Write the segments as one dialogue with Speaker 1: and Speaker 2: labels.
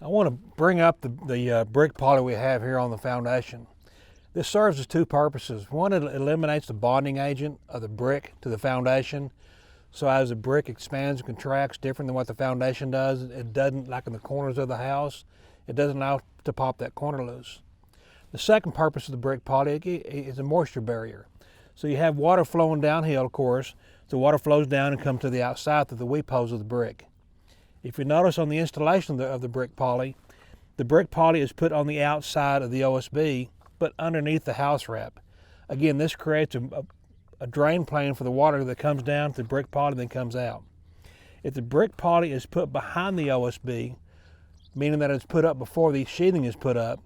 Speaker 1: I want to bring up the brick poly we have here on the foundation. This serves as two purposes. One, it eliminates the bonding agent of the brick to the foundation. So as the brick expands and contracts different than what the foundation does, it doesn't, like in the corners of the house, it doesn't allow it to pop that corner loose. The second purpose of the brick poly is a moisture barrier. So you have water flowing downhill, of course. The water flows down and comes to the outside through the weep holes of the brick. If you notice on the installation of the brick poly is put on the outside of the OSB, but underneath the house wrap. Again, this creates a drain plane for the water that comes down to the brick poly and then comes out. If the brick poly is put behind the OSB, meaning that it's put up before the sheathing is put up,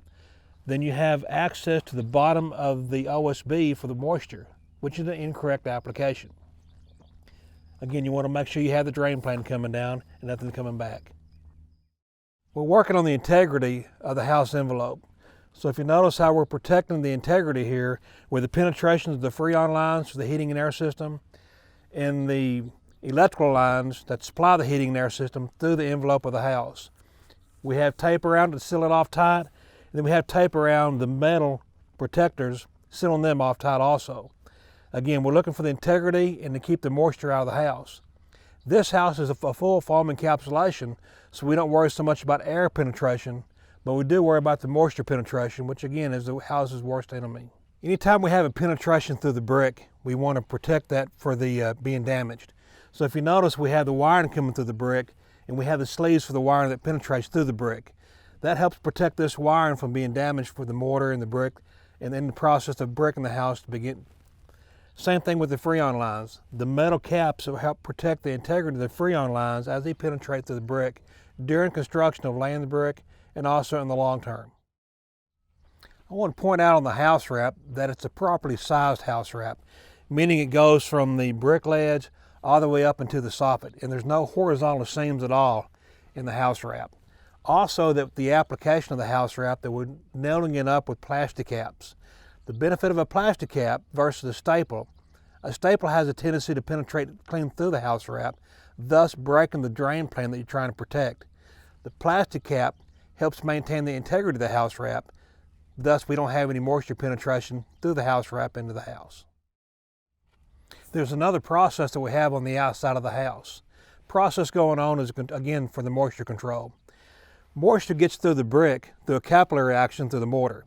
Speaker 1: then you have access to the bottom of the OSB for the moisture, which is an incorrect application. Again, you want to make sure you have the drain plane coming down and nothing coming back. We're working on the integrity of the house envelope. So if you notice how we're protecting the integrity here with the penetration of the Freon lines for the heating and air system and the electrical lines that supply the heating and air system through the envelope of the house. We have tape around to seal it off tight, and then we have tape around the metal protectors, sealing them off tight also. Again, we're looking for the integrity and to keep the moisture out of the house. This house is a full foam encapsulation, so we don't worry so much about air penetration, but we do worry about the moisture penetration, which again is the house's worst enemy. Anytime we have a penetration through the brick, we want to protect that for the being damaged. So if you notice, we have the wiring coming through the brick, and we have the sleeves for the wiring that penetrates through the brick. That helps protect this wiring from being damaged for the mortar and the brick, and then the process of bricking the house to begin. Same thing with the Freon lines. The metal caps will help protect the integrity of the Freon lines as they penetrate through the brick during construction of laying the brick and also in the long term. I want to point out on the house wrap that it's a properly sized house wrap, meaning it goes from the brick ledge all the way up into the soffit, and there's no horizontal seams at all in the house wrap. Also, that the application of the house wrap, that we're nailing it up with plastic caps. The benefit of a plastic cap versus a staple has a tendency to penetrate clean through the house wrap, thus breaking the drain plane that you're trying to protect. The plastic cap helps maintain the integrity of the house wrap, thus we don't have any moisture penetration through the house wrap into the house. There's another process that we have on the outside of the house. Process going on is, again, for the moisture control. Moisture gets through the brick through a capillary action through the mortar.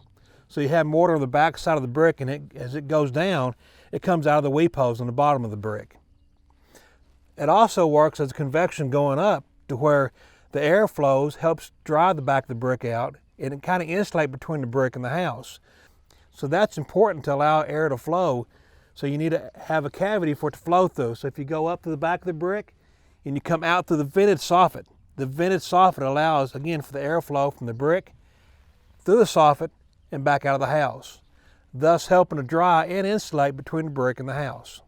Speaker 1: So you have mortar on the back side of the brick, and as it goes down, it comes out of the weep holes on the bottom of the brick. It also works as convection going up to where the air flows, helps dry the back of the brick out, and it kind of insulates between the brick and the house. So that's important to allow air to flow. So you need to have a cavity for it to flow through. So if you go up to the back of the brick and you come out through the vented soffit, the vented soffit allows, again, for the airflow from the brick through the soffit and back out of the house, thus helping to dry and insulate between the brick and the house.